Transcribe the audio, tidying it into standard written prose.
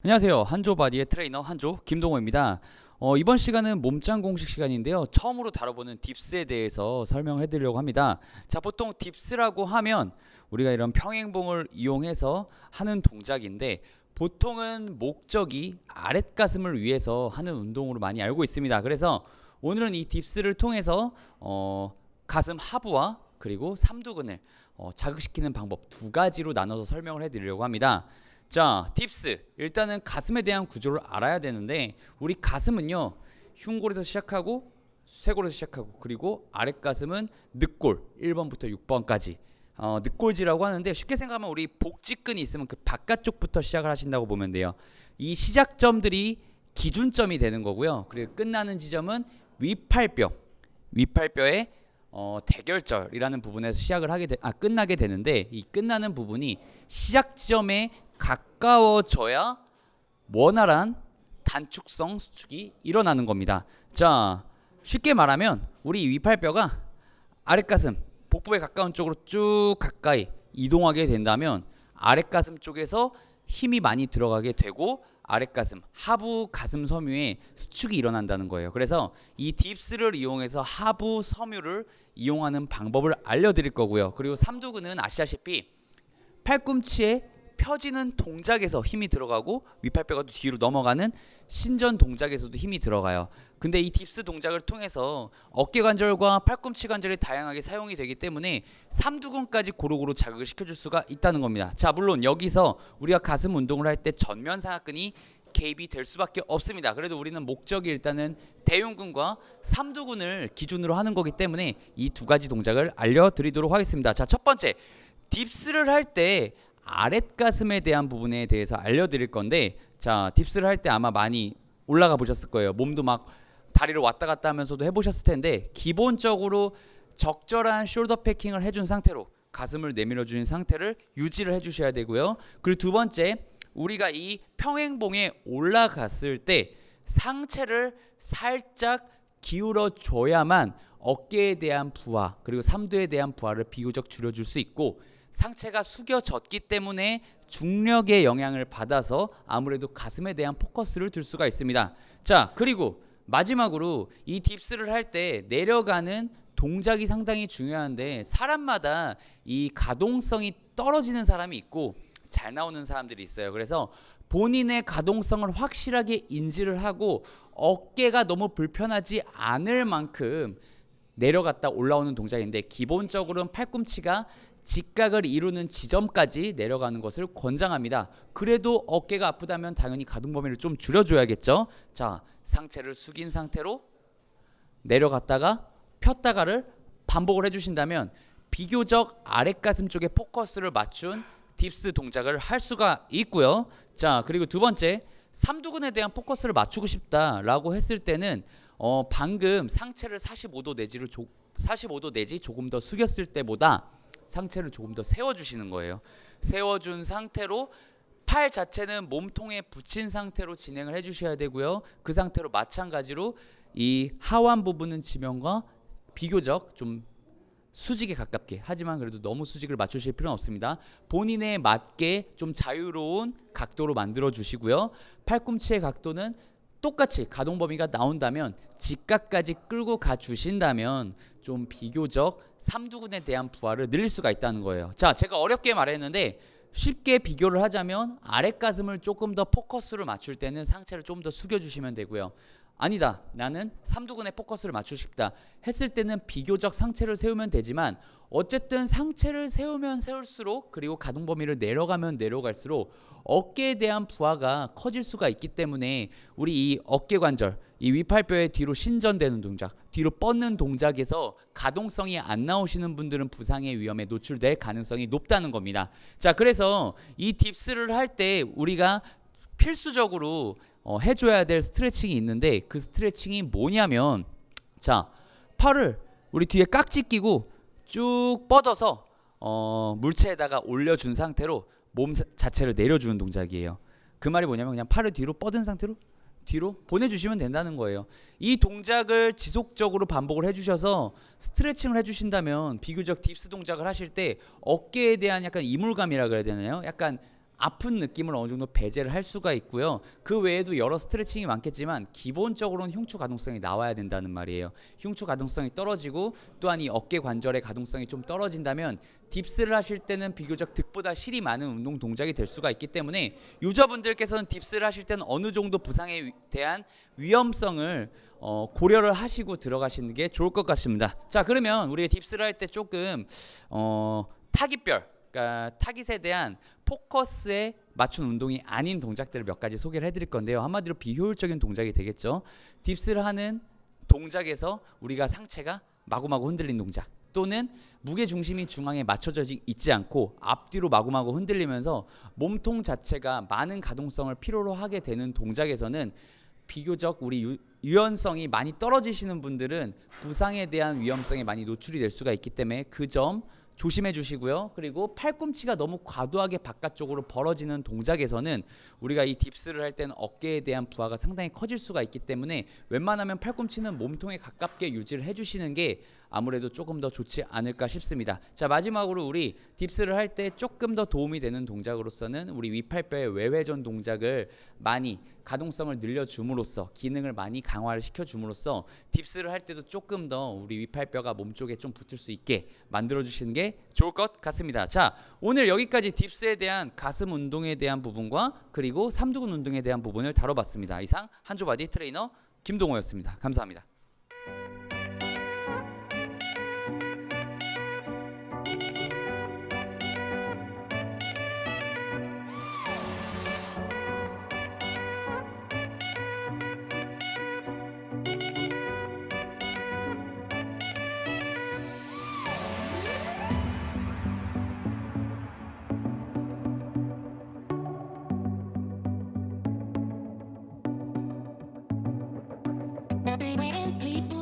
안녕하세요. 한조바디의 트레이너 한조 김동호입니다. 이번 시간은 몸짱 공식 시간인데요. 처음으로 다뤄보는 딥스에 대해서 설명을 해드리려고 합니다. 자, 보통 딥스라고 하면 우리가 이런 평행봉을 이용해서 하는 동작인데 보통은 목적이 아랫가슴을 위해서 하는 운동으로 많이 알고 있습니다. 그래서 오늘은 이 딥스를 통해서 가슴 하부와 그리고 삼두근을 자극시키는 방법 두 가지로 나눠서 설명을 해드리려고 합니다. 자, 딥스. 일단은 가슴에 대한 구조를 알아야 되는데 우리 가슴은요. 흉골에서 시작하고 쇄골에서 시작하고 그리고 아랫가슴은 늑골 1번부터 6번까지 늑골지라고 하는데 쉽게 생각하면 우리 복직근이 있으면 그 바깥쪽부터 시작을 하신다고 보면 돼요. 이 시작점들이 기준점이 되는 거고요. 그리고 끝나는 지점은 위팔뼈의 대결절이라는 부분에서 시작을 끝나게 되는데 이 끝나는 부분이 시작 지점에 가까워져야 원활한 단축성 수축이 일어나는 겁니다. 자, 쉽게 말하면 우리 위팔뼈가 아랫가슴 복부에 가까운 쪽으로 쭉 가까이 이동하게 된다면 아랫가슴 쪽에서 힘이 많이 들어가게 되고 아랫가슴 하부 가슴 섬유에 수축이 일어난다는 거예요. 그래서 이 딥스를 이용해서 하부 섬유를 이용하는 방법을 알려드릴 거고요. 그리고 삼두근은 아시다시피 팔꿈치에 펴지는 동작에서 힘이 들어가고 위팔뼈가 뒤로 넘어가는 신전 동작에서도 힘이 들어가요. 근데 이 딥스 동작을 통해서 어깨 관절과 팔꿈치 관절이 다양하게 사용이 되기 때문에 삼두근까지 고루고루 자극을 시켜줄 수가 있다는 겁니다. 자, 물론 여기서 우리가 가슴 운동을 할 때 전면 사각근이 개입이 될 수밖에 없습니다. 그래도 우리는 목적이 일단은 대흉근과 삼두근을 기준으로 하는 거기 때문에 이 두 가지 동작을 알려드리도록 하겠습니다. 자, 첫 번째 딥스를 할때 아랫가슴에 대한 부분에 대해서 알려드릴 건데, 자, 딥스를 할 때 아마 많이 올라가 보셨을 거예요. 몸도 막 다리를 왔다 갔다 하면서도 해보셨을 텐데 기본적으로 적절한 숄더 패킹을 해준 상태로 가슴을 내밀어 주는 상태를 유지를 해주셔야 되고요. 그리고 두 번째, 우리가 이 평행봉에 올라갔을 때 상체를 살짝 기울어 줘야만 어깨에 대한 부하 그리고 삼두에 대한 부하를 비교적 줄여줄 수 있고, 상체가 숙여졌기 때문에 중력의 영향을 받아서 아무래도 가슴에 대한 포커스를 둘 수가 있습니다. 자, 그리고 마지막으로 이 딥스를 할 때 내려가는 동작이 상당히 중요한데 사람마다 이 가동성이 떨어지는 사람이 있고 잘 나오는 사람들이 있어요. 그래서 본인의 가동성을 확실하게 인지를 하고 어깨가 너무 불편하지 않을 만큼 내려갔다 올라오는 동작인데 기본적으로는 팔꿈치가 직각을 이루는 지점까지 내려가는 것을 권장합니다. 그래도 어깨가 아프다면 당연히 가동 범위를 좀 줄여줘야겠죠. 자, 상체를 숙인 상태로 내려갔다가 폈다가를 반복을 해주신다면 비교적 아랫가슴 쪽에 포커스를 맞춘 딥스 동작을 할 수가 있고요. 자, 그리고 두 번째, 삼두근에 대한 포커스를 맞추고 싶다라고 했을 때는 방금 상체를 45도 내지 조금 더 숙였을 때보다 상체를 조금 더 세워주시는 거예요. 세워준 상태로 팔 자체는 몸통에 붙인 상태로 진행을 해주셔야 되고요. 그 상태로 마찬가지로 이 하완 부분은 지면과 비교적 좀 수직에 가깝게, 하지만 그래도 너무 수직을 맞추실 필요는 없습니다. 본인에 맞게 좀 자유로운 각도로 만들어 주시고요. 팔꿈치의 각도는 똑같이 가동 범위가 나온다면 직각까지 끌고 가 주신다면 좀 비교적 삼두근에 대한 부하를 늘릴 수가 있다는 거예요. 자, 제가 어렵게 말했는데 쉽게 비교를 하자면 아랫가슴을 조금 더 포커스를 맞출 때는 상체를 좀 더 숙여주시면 되고요. 아니다, 나는 삼두근에 포커스를 맞추고 싶다 했을 때는 비교적 상체를 세우면 되지만 어쨌든 상체를 세우면 세울수록 그리고 가동 범위를 내려가면 내려갈수록 어깨에 대한 부하가 커질 수가 있기 때문에 우리 이 어깨 관절, 이 위팔뼈의 뒤로 신전되는 동작, 뒤로 뻗는 동작에서 가동성이 안 나오시는 분들은 부상의 위험에 노출될 가능성이 높다는 겁니다. 자, 그래서 이 딥스를 할 때 우리가 필수적으로 해줘야 될 스트레칭이 있는데 그 스트레칭이 뭐냐면, 자, 팔을 우리 뒤에 깍지 끼고 쭉 뻗어서 물체에다가 올려준 상태로 몸 자체를 내려주는 동작이에요. 그 말이 뭐냐면 그냥 팔을 뒤로 뻗은 상태로 뒤로 보내주시면 된다는 거예요. 이 동작을 지속적으로 반복을 해주셔서 스트레칭을 해주신다면 비교적 딥스 동작을 하실 때 어깨에 대한 약간 이물감이라 그래야 되나요? 약간 아픈 느낌을 어느 정도 배제를 할 수가 있고요. 그 외에도 여러 스트레칭이 많겠지만 기본적으로는 흉추 가동성이 나와야 된다는 말이에요. 흉추 가동성이 떨어지고 또한 이 어깨 관절의 가동성이 좀 떨어진다면 딥스를 하실 때는 비교적 득보다 실이 많은 운동 동작이 될 수가 있기 때문에 유저분들께서는 딥스를 하실 때는 어느 정도 부상에 대한 위험성을 고려를 하시고 들어가시는 게 좋을 것 같습니다. 자, 그러면 우리가 딥스를 할 때 조금 타깃별, 그러니까 타깃에 대한 포커스에 맞춘 운동이 아닌 동작들을 몇 가지 소개를 해드릴 건데요. 한마디로 비효율적인 동작이 되겠죠. 딥스를 하는 동작에서 우리가 상체가 마구마구 흔들린 동작, 또는 무게 중심이 중앙에 맞춰져 있지 않고 앞뒤로 마구마구 흔들리면서 몸통 자체가 많은 가동성을 필요로 하게 되는 동작에서는 비교적 우리 유연성이 많이 떨어지시는 분들은 부상에 대한 위험성에 많이 노출이 될 수가 있기 때문에 그 점 조심해 주시고요. 그리고 팔꿈치가 너무 과도하게 바깥쪽으로 벌어지는 동작에서는 우리가 이 딥스를 할 때는 어깨에 대한 부하가 상당히 커질 수가 있기 때문에 웬만하면 팔꿈치는 몸통에 가깝게 유지를 해주시는 게 아무래도 조금 더 좋지 않을까 싶습니다. 자, 마지막으로 우리 딥스를 할 때 조금 더 도움이 되는 동작으로서는 우리 위팔뼈의 외회전 동작을 많이 가동성을 늘려줌으로써 기능을 많이 강화를 시켜줌으로써 딥스를 할 때도 조금 더 우리 위팔뼈가 몸쪽에 좀 붙을 수 있게 만들어주시는 게 좋을 것 같습니다. 자, 오늘 여기까지 딥스에 대한 가슴 운동에 대한 부분과 그리고 삼두근 운동에 대한 부분을 다뤄봤습니다. 이상 한조바디 트레이너 김동호였습니다. 감사합니다. Nothing really